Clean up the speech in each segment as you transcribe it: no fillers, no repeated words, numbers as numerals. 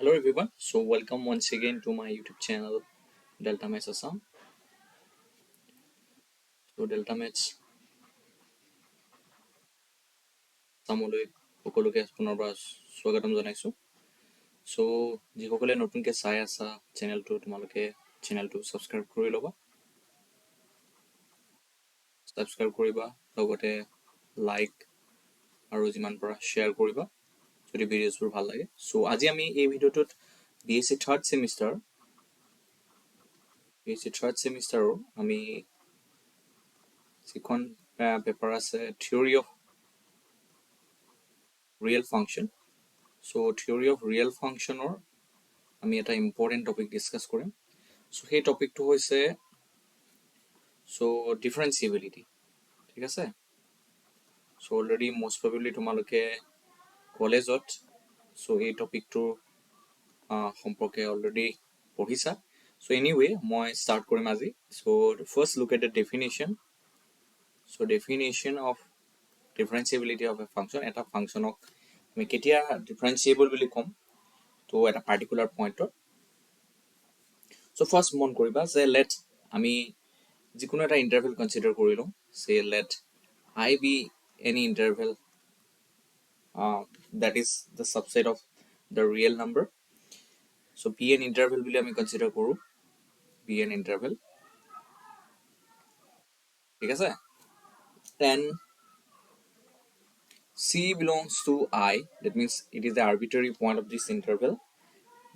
Hello everyone, so welcome once again to my YouTube channel Delta Match Assam. So Delta Match Samoloi সকলোকে পুনৰবাৰ স্বাগতম জনাইছো। So যিসকলে নতুনকৈ চাই আছা চেনেলটো তোমালোকে চেনেলটো সাবস্ক্ৰাইব কৰি ল'বা। সাবস্ক্ৰাইব কৰিবা লগতে লাইক আৰু যিমান পৰা শ্বেয়াৰ কৰিবা যদি ভিডিঅ'ছবোৰ ভাল লাগে। সো আজি আমি এই ভিডিঅ'টোত BSc থাৰ্ড সেমিষ্টাৰৰ আমি যিখন পেপাৰ আছে theory of real function. So theory of real function or আমি এটা important topic discuss কৰিম। So সেই টপিকটো হৈছে so differentiability, ঠিক আছে। So already most probably তোমালোকে কলেজত so এই টপিকটো সম্পৰ্কে already পঢ়িছা। So anyway মই start কৰিম আজি। So first look at the definition. So definition of differentiability of a function, এটা ফাংচনক আমি কেতিয়া differentiable বুলি কম তো এটা particular point. So first মন কৰিবা যে let আমি যিকোনো এটা ইন্টাৰভেল কনসিডাৰ কৰিলো। say let I be any interval that is the subset of the real number. So be an interval বুলি আমি কনসিডাৰ কৰো, be an interval, ঠিক আছে। then C belongs to I, that means it is the arbitrary point of this interval.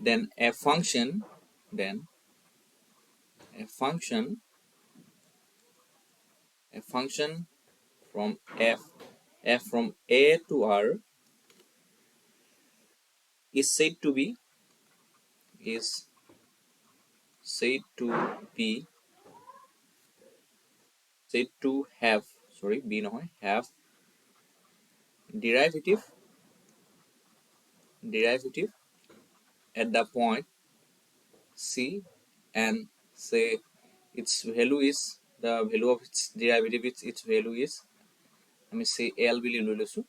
Then a function from f from A to R is said to have have derivative at the point C, and say its value is the value of its derivative, its value is let me say L বুলি লৈ লৈছো,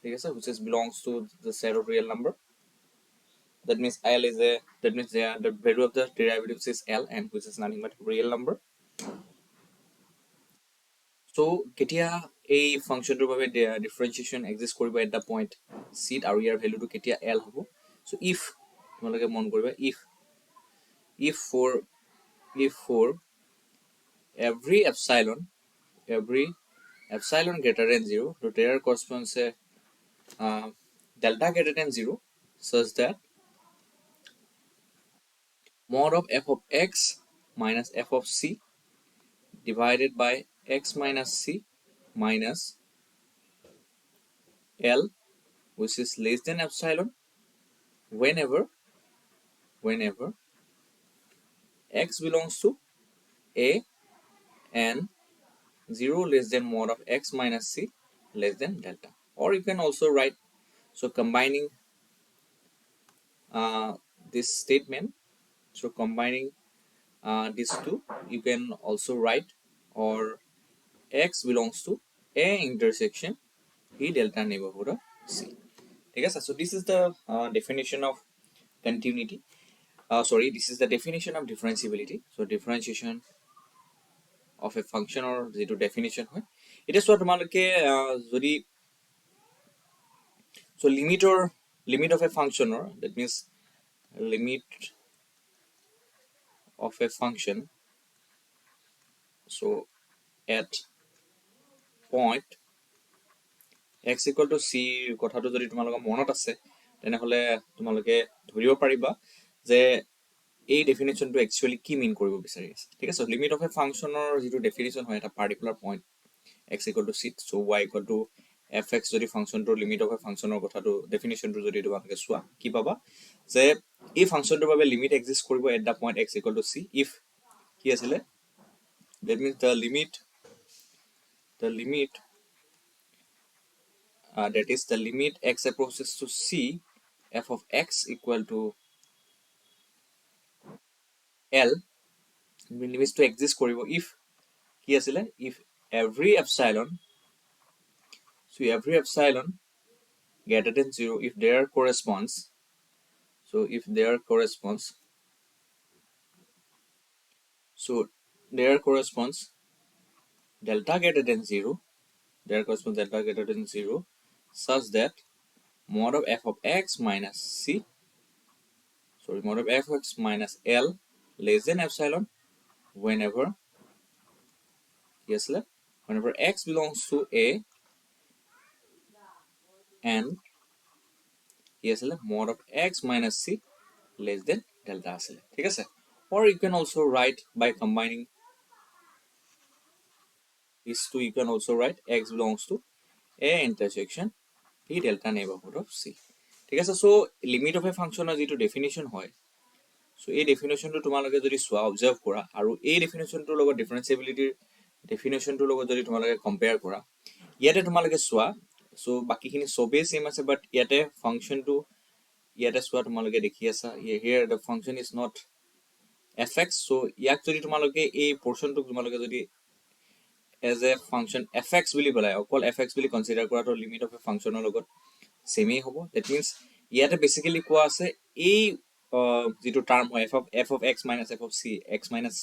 ঠিক আছে, which is belongs to the set of real number. That means L is the value of the derivatives is L, and which is nothing but real number. So কেতিয়া এই ফাংচনটোৰ বাবে ডিফাৰেন্সিয়েচন exist কৰিব at the point C আৰু ইয়াৰ ভ্যালুটো কেতিয়া L হ'ব। So if তোমালোকে মন কৰিবা if for every epsilon greater than 0, so there corresponds a delta greater than 0 such that mod of f of x minus f of c divided by x minus c minus L, which is less than epsilon, whenever x belongs to A and 0 less than mod of x minus c less than delta. Or you can also write, so combining this statement, so combining these two, you can also write or x belongs to A intersection B delta neighborhood of C, ঠিক আছে। So this is the definition of continuity, this is the definition of differentiability. So differentiation of a function or যেটো definition হয় এটা চোৱা তোমালোকে যদি so limit of a function, or that means limit of a function, so at point x equal to c কথাটো যদি তোমালোকৰ মনত আছে তেনেহলে তোমালোকে ধৰিব পাৰিবা যে এই ডেফিনেশনটো একচুয়ালি কি মিন কৰিব বিচাৰি আছে, ঠিক আছে। লিমিট অফ এ ফাংচনৰ যেটো ডেফিনেশন হয় এটা particular point x equal to c, so y equal to fx যদি ফাংচনটোৰ লিমিট অফ এ ফাংচনৰ কথাটো ডেফিনেশনটো যদি তোমালোকে চোৱা কি পাবা যে এই ফাংচনটোৰ বাবে লিমিট এক্সিষ্ট কৰিব at the point x equal to c if কি আছিলে, that means the limit that is the limit x approaches to c f of x equal to L limits to exist koribo if ki asile if every epsilon greater than 0, if there corresponds so if there corresponds delta greater than 0, there corresponds delta greater than 0 such that mod of f of x minus c, mod of f of x minus l less than epsilon whenever, yes, whenever x belongs to a and yes, mod of x minus c less than delta asile, ঠিক আছে? Or you can also write by combining these two, you can also write x belongs to a intersection b delta neighborhood of c, ঠিক আছে? So limit of a function or যেটো definition হয়, so এই definitionটো তোমালোকে যদি সোৱা observe কৰা আৰু এই definitionটোৰ লগত differentiability definitionটোৰ লগত যদি তোমালোকে compare কৰা, ইয়াতে তোমালোকে সোৱা, so বাকিখিনি সবে same আছে, but ইয়াতে functionটো ইয়াতে সোৱা তোমালোকে দেখি আছা, here the function is not fx, so ইয়াক যদি তোমালোকে এই portionটো তোমালোকে যদি as a function fx বুলি বলাই অকল fx বুলি কনসিডাৰ কৰাটো limit of a functionৰ লগত same হ'ব, that means ইয়াতে basically কোৱা আছে এই যেটো টার্ম হয় f of x minus f of c, x minus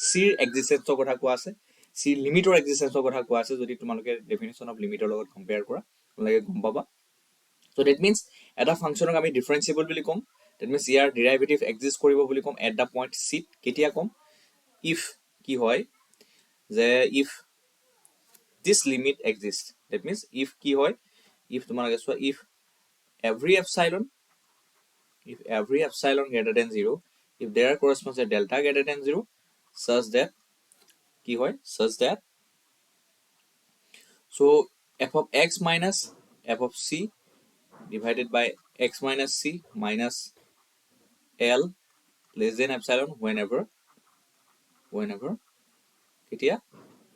c ৰ এক্সিস্টেন্সৰ কথা কোৱা আছে, c লিমিটৰ এক্সিস্টেন্সৰ কথা কোৱা আছে, যদি তোমালোকে ডেফিনিশন অফ লিমিটৰ লগত কম্পেয়াৰ কৰা তোমালোকে গম পাবা। So that means এটা ফাংশনক আমি ডিফাৰেন্সিয়েবল বুলি কম, that means year derivative exist কৰিব বুলি কম এট দা পইণ্ট c, কেতিয়া কম, if কি হয় যে if this limit exists, that means if কি হয়, if তোমালোকে চোৱা if every epsilon greater than 0, if there corresponds a delta greater than 0 such that কি হয়, such that so f of x minus f of c divided by x minus c minus l less than epsilon whenever কেতিয়া,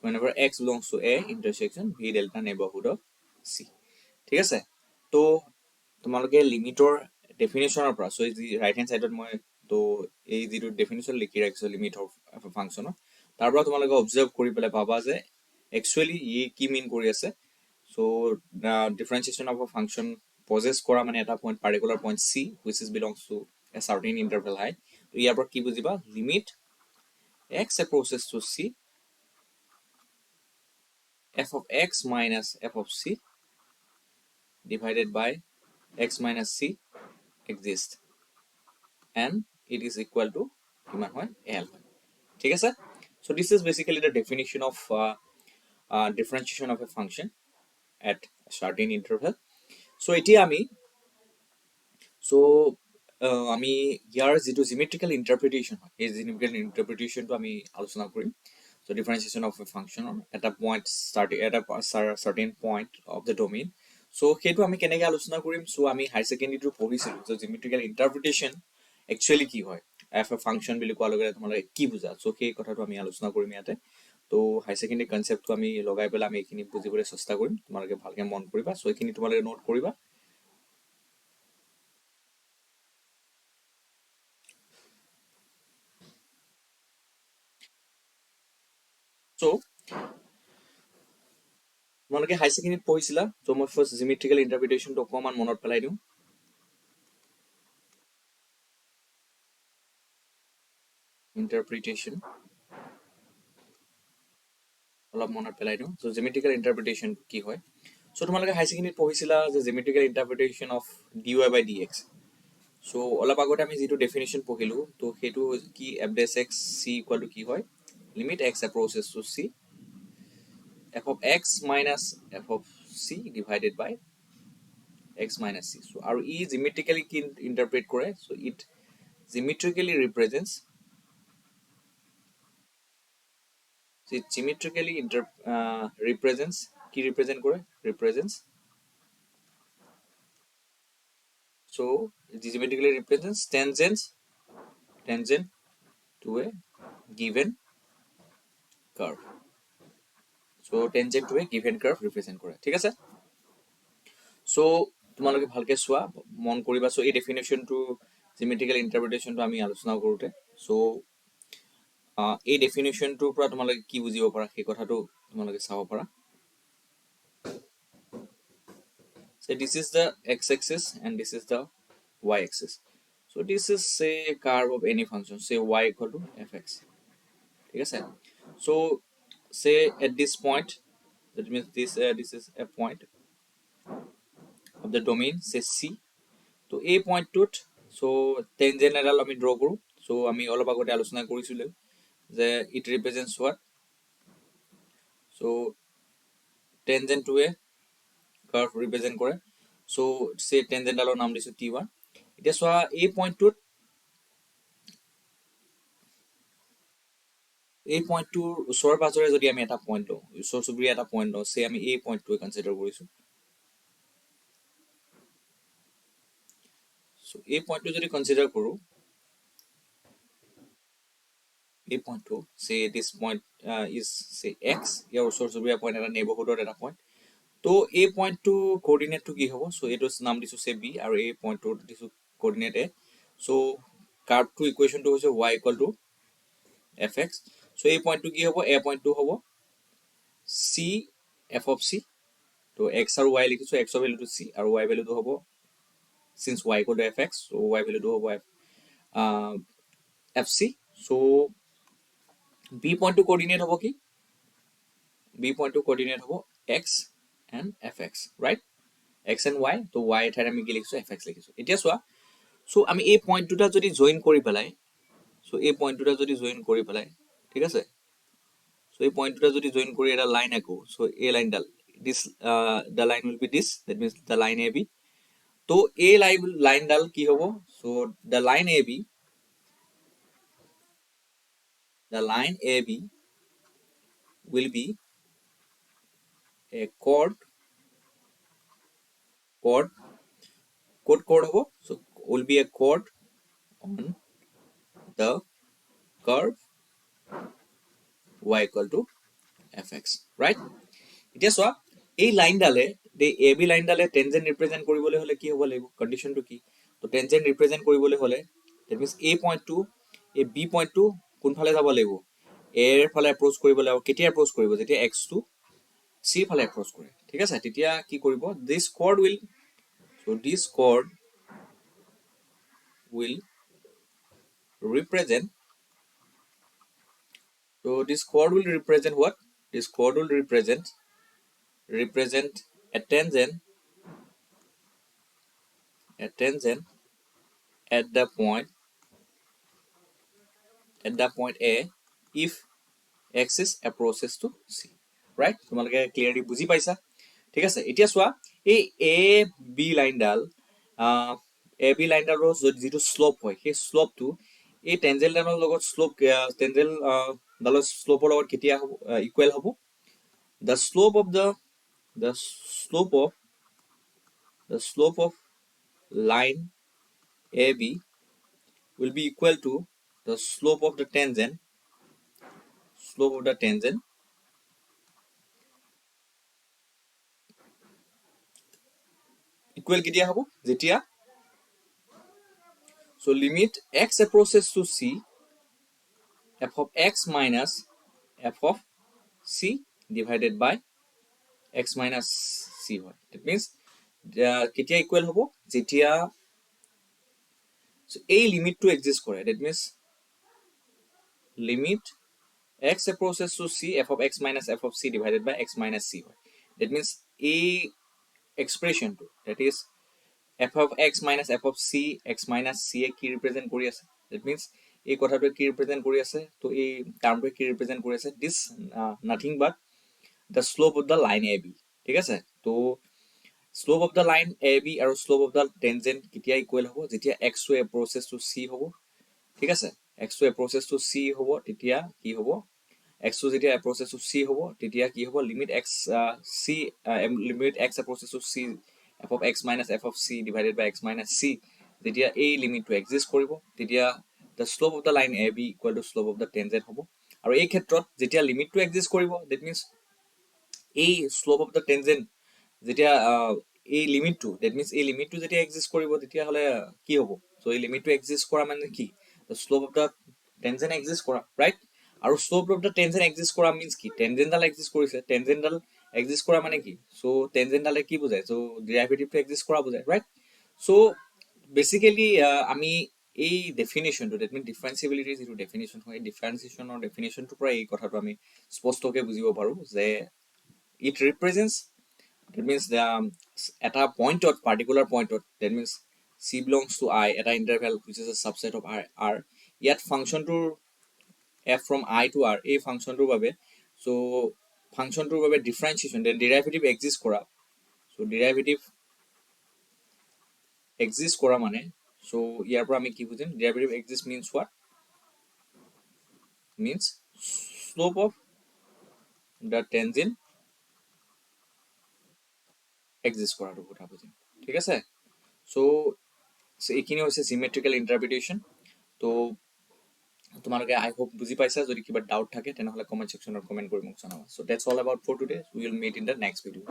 whenever x belongs to a intersection b delta neighborhood of c, ঠিক আছে? তো তোমালোকে লিমিটৰ ডেফিনিশনৰ পৰা, so এই right hand সাইডত মই তো এই যেটো ডেফিনিশন লিখি ৰাখিছো লিমিট অফ এ ফাংশনৰ, তাৰ পৰা তোমালোকে অবজাৰ্ভ কৰি পেলাই পাবা যে একচুয়ালি ই কি মিন কৰি আছে। সো ডিফাৰেন্সিয়েশন অফ এ ফাংশন পজেছ কৰা মানে এটা point particular point c which is belongs to a certain interval i, তো ইয়াৰ পৰা কি বুজিবা, limit x approaches to c f of x minus f of c divided by x minus c exist and it is equal to কিমান হয় l, ঠিক আছে? So this is basically the definition of differentiation of a function at a certain interval. So এতিয়া আমি আমি ইয়াৰ যেটো জিমেট্ৰিক্যাল ইন্টাৰপ্ৰিটেশন হয়, এই জিমেট্ৰিক্যাল ইন্টাৰপ্ৰিটেশনটো আমি আলোচনা কৰিম। So differentiation of a function at a point starting at a certain point of the domain, so সেইটো আমি কেনেকৈ আলোচনা কৰিম, so আমি হাই সেকেন্ডাৰীটো পঢ়িছিলো যে জিমেট্ৰিক্যাল ইন্টাৰপ্ৰিটেশন একচুয়ালি কি হয়, এফ এ ফাংশন বুলি কোৱাৰ লগে তোমালোকে কি বুজা, so সেই কথাটো আমি আলোচনা কৰিম ইয়াতে। তো হাই সেকেন্ডাৰী কনসেপ্টটো আমি লগাই পেলাই আমি এইখিনি বুজিবলৈ চেষ্টা কৰিম, তোমালোকে ভালকে মন কৰিবা, so এইখিনি তোমালোকে নোট কৰিবা। So তোমালোকে হাই সেকেন্ডাৰীত পঢ়িছিলা, তো মই ফাৰ্স্ট জিমেট্ৰিক্যাল ইন্টাৰপ্ৰিটেশনটো অকমান মনত পেলাই দিওঁ। ইন্টাৰপ্ৰিটেশন অলপ মনত পেলাই দিওঁ। সো জিমেট্ৰিক্যাল ইন্টাৰপ্ৰিটেশন কি হয়, সো তোমালোকে হাই সেকেন্ডাৰীত পঢ়িছিলা যে geometrical interpretation of dy by dx, so অলপ আগতে আমি যেটো ডেফিনিশন পঢ়িলো, তো সেইটো কি f dash x c equal to কি হয়, limit x approaches to c f of x minus f of c divided by x minus c, so আৰু ই জিমেট্ৰিক্যালি কি ইন্টাৰপ্ৰেট কৰে, so it geometrically represents, so it geometrically represents কি represent কৰে, represents, so it geometrically represents tangent to a given curve, so tangent to a given curve represent কৰে, ঠিক আছে? so তোমালোকে ভালকে চোৱা মন কৰিবা, so এই ডেফিনিশনটো জিমেট্ৰিক্যাল ইন্টাৰপ্ৰিটেশনটো আমি আলোচনা কৰোতে, so এই ডেফিনিশনটোৰ পৰা তোমালোকে কি বুজিব পাৰা সেই কথাটো তোমালোকে চাব পাৰা। So this is the x axis and this is the y axis, so So this is say curve of any function, say y equal to fx. ঠিক আছে? So say at this point, that means this is a point of the domain, say c. তো এই পইণ্টটোত so tangent এডাল আমি draw কৰোঁ. so আমি অলপ আগতে আলোচনা কৰিছিলোঁ যে it represents what? so tangent to a curve represent কৰে. so say tangent ডালৰ নাম দিছোঁ t1. এতিয়া চোৱা এই পইণ্টটোৰ ওচৰে পাজৰে যদি আমি এটা পইণ্ট লওঁ, ওচৰ চুবুৰীয়া এটা পইণ্ট লওঁ, say আমি এই পইণ্টটোৱে কনসিডাৰ কৰিছোঁ. so এই পইণ্টটো যদি কনসিডাৰ কৰোঁ, এই পইণ্টটো say this point is say x, ইয়াৰ ওচৰ চুবুৰীয়া পইণ্ট এটা নেইবাৰহুডৰ এটা পইণ্ট. তো এই পইণ্টটো কোঅৰ্ডিনেটটো কি হ'ব? so এইটো নাম দিছোঁ say b আৰু এই পইণ্টটো দিছোঁ কোঅৰ্ডিনেট a. so কাৰ্ভটো ইকুৱেশ্যনটো হৈছে y equal to fx. so এই পইণ্টটো কি হ'ব? a পইণ্টটো হ'ব c f of c. তো x আৰু y লিখিছোঁ, x ৰ ভ্যালুটো c আৰু y ভ্যালুটো হ'ব, since y equal to fx, so y ভ্যালুটো হ'ব fc. so b পইণ্টটো কোঅৰ্ডিনেট হ'ব কি? b পইণ্টটো কোঅৰ্ডিনেট হ'ব x and fx, right? x and y, তো y ঠাইত আমি কি লিখিছোঁ? fx লিখিছোঁ. এতিয়া চোৱা, so আমি এই পইণ্ট দুটা যদি জইন কৰি পেলাই, so এই পইণ্ট দুটা যদি জইন কৰি পেলাই, ঠিক আছে? so এই পইণ্ট দুটা যদি জইন কৰি এটা লাইন আকো, so এই লাইনডাল, this the line will be this, that means the line ab. তো এই লাইনডাল কি হ'ব? so the line ab will be a chord হ'ব, so will be a chord on the curve y equal to fx, right? এতিয়া চোৱা, এই লাইনডালে, এই ab লাইনডালে tangent represent কৰিবলৈ হলে কি হ'ব লাগিব? কন্ডিশনটো কি? তো টেনজেন্ট ৰিপ্ৰেজেন্ট কৰিবলৈ হলে, that means a পইণ্টটো, এই b পইণ্টটো কোনফালে যাব লাগিব? a এৰ ফালে এপ্ৰোচ কৰিব লাগিব. কেতিয়া এপ্ৰোচ কৰিব? যেতিয়া x টো c ফালে এপ্ৰোচ কৰে, ঠিক আছে? তেতিয়া কি কৰিব? this chord will represent, so this chord will represent what? This chord will represent a tangent at the point a if x is approaches to c, right? তোমালোকে ক্লিয়াৰলি বুজি পাইছা, ঠিক আছে? এতিয়া চোৱা, এই a b লাইনডালৰ যিটো শ্লোপ হয়, সেই শ্লোপটো এই টেনজেন্ট ডালৰ লগত শ্লোপৰ লগত কেতিয়া হ'ব? ইকুৱেল হ'ব? the slope of line ab will be equal to the slope of the tangent equal কেতিয়া হ'ব? যেতিয়া so limit x approaches to c, f of x minus f of c divided by x minus c হয়. that means কেতিয়া equal হ'ব? যেতিয়া so এই লিমিটটো exist কৰে, that means limit x approaches to c, f of x minus f of c divided by x minus c হয়. that means এই এক্সপ্ৰেছনটো, that is f of x minus f of c, x minus c এ কি represent কৰি আছে? that means এই কথাটোৱে কি represent কৰি আছে? তো এই টাৰ্মটোৱে কি ৰিপ্ৰেজেন্ট কৰি আছে? this nothing but the slope of the line ab, ঠিক আছে? তো slope of the line ab আৰু slope of the tangent কেতিয়া ইকুৱেল হ'ব? যেতিয়া x to approaches to c হ'ব, ঠিক আছে? x to approaches to c হ'ব, তেতিয়া কি হ'ব? x to যেতিয়া approaches to c হ'ব, তেতিয়া কি হ'ব? limit x approaches to c, f of x minus f of c divided by x minus c, যেতিয়া এই লিমিটটো এক্সিষ্ট কৰিব, তেতিয়া the slope of the line ab equal to slope of the tangent হ'ব. আৰু এই ক্ষেত্ৰত যেতিয়া লিমিটটো এক্সিষ্ট কৰিব, that means এই slope of the tangent যেতিয়া এই লিমিটটো, that means এই লিমিটটো যেতিয়া এক্সিষ্ট কৰিব, তেতিয়া হলে কি হ'ব? so এই লিমিটটো এক্সিষ্ট কৰা মানে কি? the slope of the tangent exist কৰা, right? আৰু slope of the tangent exist কৰা means কি? tangent ডাল এক্সিষ্ট কৰিছে, tangent ডাল এক্সিষ্ট কৰা মানে কি? so tangent ডালে কি বুজায়? so ডেৰিভেটিভটো এক্সিষ্ট কৰা বুজায়, right? so basically আমি এই ডেফিনেশ্যনটো ডেট মিন ডিফাৰেঞ্চিয়েবিলিটিৰ যিটো ডেফিনেশ্যন হয় ডিফাৰেঞ্চিয়েশ্যনৰ ডেফিনেশ্যনটোৰ পৰা এই কথাটো আমি স্পষ্টকৈ বুজিব পাৰোঁ যে ইট ৰিপ্ৰেজেণ্টছ ডেট মিনছ এটা পইণ্টত পাৰ্টিকুলাৰ পইণ্টত that means c belongs to I এটা interval which is a subset of R ইয়াত ফাংচনটোৰ F from I to R এই ফাংচনটোৰ বাবে চ' ফাংচনটোৰ বাবে ডিফাৰেঞ্চিয়েশ্যন ডিৰাইভেটিভ এক্সিষ্ট কৰা চ' ডিৰাইভেটিভ এক্সিষ্ট কৰা মানে চ' ইয়াৰ পৰা আমি কি বুজিম derivative exist means what means slope of the tangent exist কৰাটো কথা বুজিম ঠিক আছে চ' এইখিনি হৈছে জিমেট্ৰিকেল ইণ্টাৰপ্ৰিটেশ্যন তো তোমালোকে আই হোপ বুজি পাইছা যদি কিবা ডাউট থাকে তেনেহ'লে কমেণ্ট ছেকশ্যনত কমেণ্ট কৰি মোক জনাবা so' that's all about for today will meet in the next video'